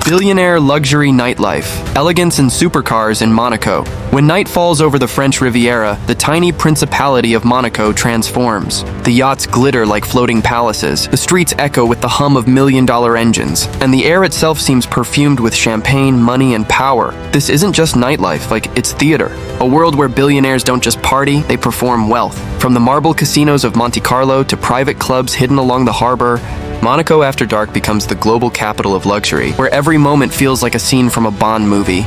Billionaire luxury nightlife, elegance and supercars in Monaco. When night falls over the French Riviera, the tiny principality of Monaco transforms. The yachts glitter like floating palaces, the streets echo with the hum of million-dollar engines, and the air itself seems perfumed with champagne, money, and power. This isn't just nightlife, it's theater. A world where billionaires don't just party, they perform wealth. From the marble casinos of Monte Carlo to private clubs hidden along the harbor, Monaco after dark becomes the global capital of luxury, where every moment feels like a scene from a Bond movie.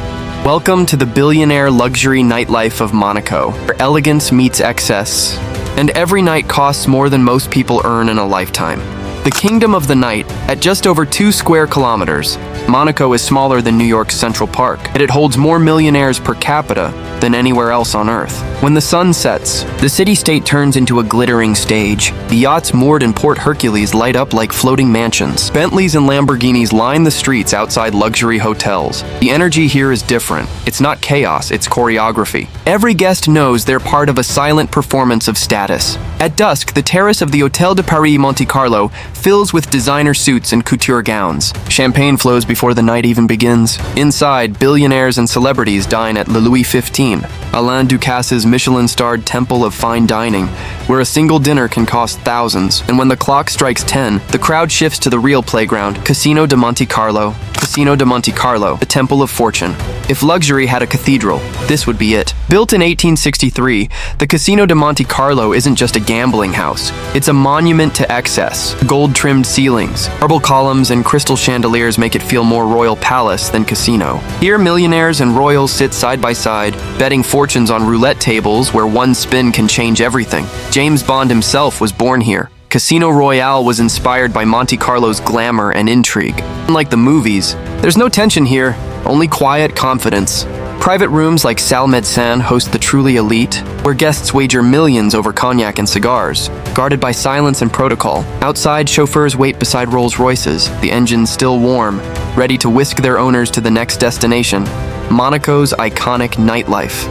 Welcome to the billionaire luxury nightlife of Monaco, where elegance meets excess, and every night costs more than most people earn in a lifetime. The kingdom of the night, at just over 2 square kilometers, Monaco is smaller than New York's Central Park, and it holds more millionaires per capita than anywhere else on Earth. When the sun sets, the city-state turns into a glittering stage. The yachts moored in Port Hercules light up like floating mansions. Bentleys and Lamborghinis line the streets outside luxury hotels. The energy here is different. It's not chaos, it's choreography. Every guest knows they're part of a silent performance of status. At dusk, the terrace of the Hôtel de Paris Monte Carlo fills with designer suits and couture gowns. Champagne flows before the night even begins. Inside, billionaires and celebrities dine at Le Louis XV, Alain Ducasse's Michelin-starred temple of fine dining, where a single dinner can cost thousands. And when the clock strikes 10, the crowd shifts to the real playground, Casino de Monte-Carlo. Casino de Monte-Carlo, the Temple of Fortune. If luxury had a cathedral, this would be it. Built in 1863, the Casino de Monte-Carlo isn't just a gambling house. It's a monument to excess. Gold-trimmed ceilings, marble columns, and crystal chandeliers make it feel more royal palace than casino. Here, millionaires and royals sit side by side, betting fortunes on roulette tables where one spin can change everything. James Bond himself was born here. Casino Royale was inspired by Monte Carlo's glamour and intrigue. Unlike the movies, there's no tension here, only quiet confidence. Private rooms like Salle Médecin host the truly elite, where guests wager millions over cognac and cigars, guarded by silence and protocol. Outside, chauffeurs wait beside Rolls Royces, the engines still warm, ready to whisk their owners to the next destination, Monaco's iconic nightlife.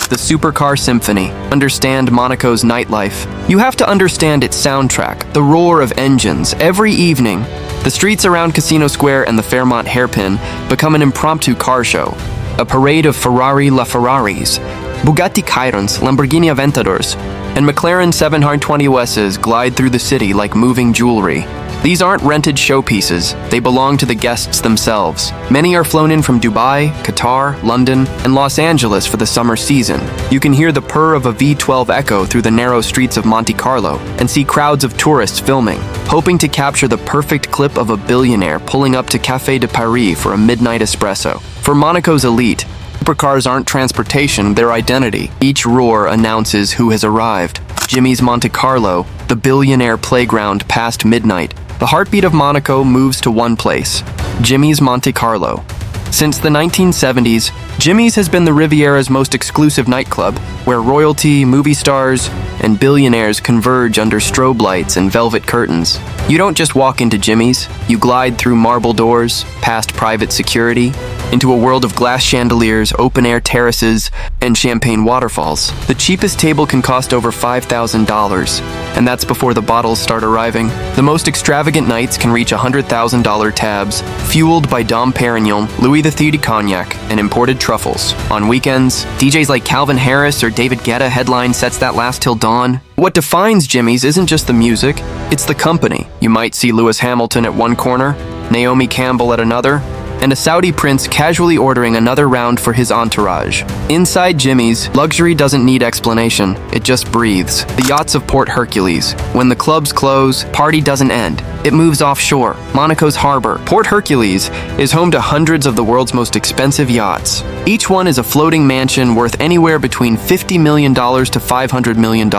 The Supercar Symphony. Understand Monaco's nightlife. You have to understand its soundtrack, the roar of engines. Every evening, the streets around Casino Square and the Fairmont Hairpin become an impromptu car show. A parade of Ferrari LaFerraris, Bugatti Chiron's, Lamborghini Aventadors, and McLaren 720S's glide through the city like moving jewelry. These aren't rented showpieces, they belong to the guests themselves. Many are flown in from Dubai, Qatar, London, and Los Angeles for the summer season. You can hear the purr of a V12 Echo through the narrow streets of Monte Carlo and see crowds of tourists filming, hoping to capture the perfect clip of a billionaire pulling up to Café de Paris for a midnight espresso. For Monaco's elite, supercars aren't transportation, they're identity. Each roar announces who has arrived. Jimmy's Monte Carlo, the billionaire playground past midnight. The heartbeat of Monaco moves to one place, Jimmy's Monte Carlo. Since the 1970s, Jimmy's has been the Riviera's most exclusive nightclub, where royalty, movie stars, and billionaires converge under strobe lights and velvet curtains. You don't just walk into Jimmy's, you glide through marble doors, past private security, into a world of glass chandeliers, open-air terraces, and champagne waterfalls. The cheapest table can cost over $5,000, and that's before the bottles start arriving. The most extravagant nights can reach $100,000 tabs, fueled by Dom Perignon, Louis XIII cognac, and imported truffles. On weekends, DJs like Calvin Harris or David Guetta headline sets that last till dawn. What defines Jimmy's isn't just the music, it's the company. You might see Lewis Hamilton at one corner, Naomi Campbell at another, and a Saudi prince casually ordering another round for his entourage. Inside Jimmy's, luxury doesn't need explanation, it just breathes. The yachts of Port Hercules. When the clubs close, party doesn't end. It moves offshore, Monaco's harbor. Port Hercules is home to hundreds of the world's most expensive yachts. Each one is a floating mansion worth anywhere between $50 million to $500 million.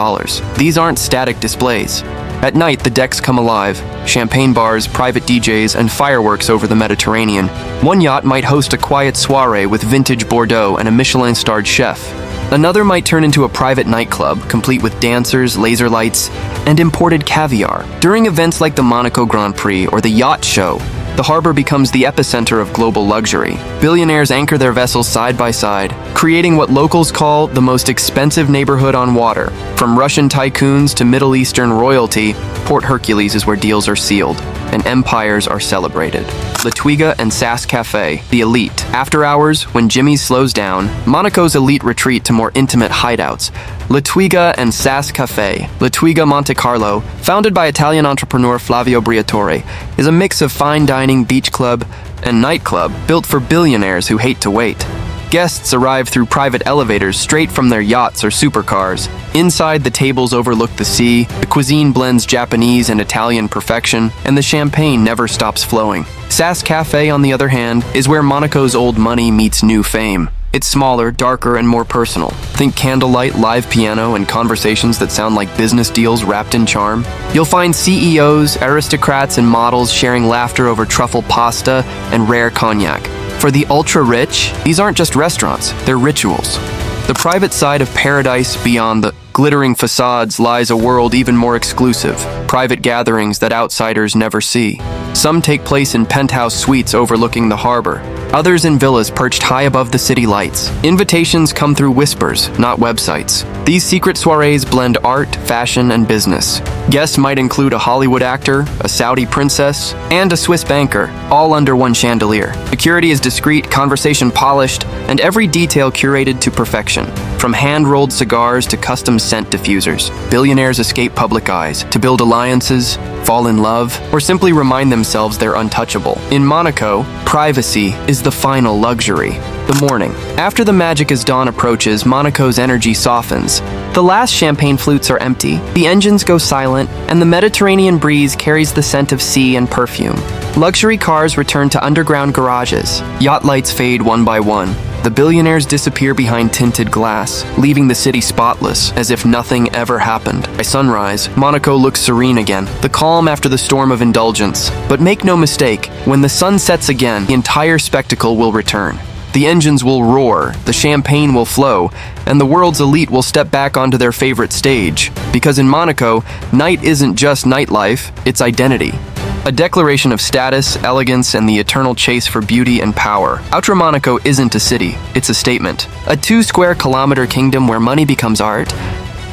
These aren't static displays. At night, the decks come alive. Champagne bars, private DJs, and fireworks over the Mediterranean. One yacht might host a quiet soiree with vintage Bordeaux and a Michelin-starred chef. Another might turn into a private nightclub, complete with dancers, laser lights, and imported caviar. During events like the Monaco Grand Prix or the Yacht Show, the harbor becomes the epicenter of global luxury. Billionaires anchor their vessels side by side, creating what locals call the most expensive neighborhood on water. From Russian tycoons to Middle Eastern royalty, Port Hercules is where deals are sealed. and empires are celebrated. The Twiga and Sass Café, the elite. After hours, when Jimmy's slows down, Monaco's elite retreat to more intimate hideouts. La Twiga and Sass Café, La Twiga Monte-Carlo, founded by Italian entrepreneur Flavio Briatore, is a mix of fine dining, beach club, and nightclub built for billionaires who hate to wait. Guests arrive through private elevators straight from their yachts or supercars. Inside, the tables overlook the sea, the cuisine blends Japanese and Italian perfection, and the champagne never stops flowing. Sass Café, on the other hand, is where Monaco's old money meets new fame. It's smaller, darker, and more personal. Think candlelight, live piano, and conversations that sound like business deals wrapped in charm. You'll find CEOs, aristocrats, and models sharing laughter over truffle pasta and rare cognac. For the ultra-rich, these aren't just restaurants, they're rituals. The private side of paradise beyond the glittering facades lies a world even more exclusive, private gatherings that outsiders never see. Some take place in penthouse suites overlooking the harbor, others in villas perched high above the city lights. Invitations come through whispers, not websites. These secret soirees blend art, fashion, and business. Guests might include a Hollywood actor, a Saudi princess, and a Swiss banker, all under one chandelier. Security is discreet, conversation polished, and every detail curated to perfection. From hand-rolled cigars to custom scent diffusers, billionaires escape public eyes to build alliances, fall in love, or simply remind themselves they're untouchable. In Monaco, privacy is the final luxury. The morning. After the magic as dawn approaches, Monaco's energy softens. The last champagne flutes are empty, the engines go silent, and the Mediterranean breeze carries the scent of sea and perfume. Luxury cars return to underground garages. Yacht lights fade one by one. The billionaires disappear behind tinted glass, leaving the city spotless, as if nothing ever happened. By sunrise, Monaco looks serene again, the calm after the storm of indulgence. But make no mistake, when the sun sets again, the entire spectacle will return. The engines will roar, the champagne will flow, and the world's elite will step back onto their favorite stage. Because in Monaco, night isn't just nightlife, it's identity. A declaration of status, elegance, and the eternal chase for beauty and power. Outre Monaco isn't a city, it's a statement. A 2-square-kilometer kingdom where money becomes art,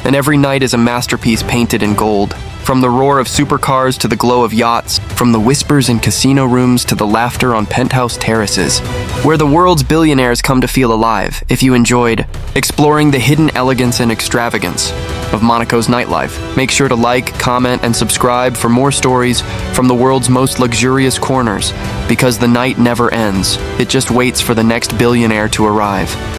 and every night is a masterpiece painted in gold. From the roar of supercars to the glow of yachts, from the whispers in casino rooms to the laughter on penthouse terraces, where the world's billionaires come to feel alive. If you enjoyed exploring the hidden elegance and extravagance of Monaco's nightlife, make sure to like, comment, and subscribe for more stories from the world's most luxurious corners, because the night never ends. It just waits for the next billionaire to arrive.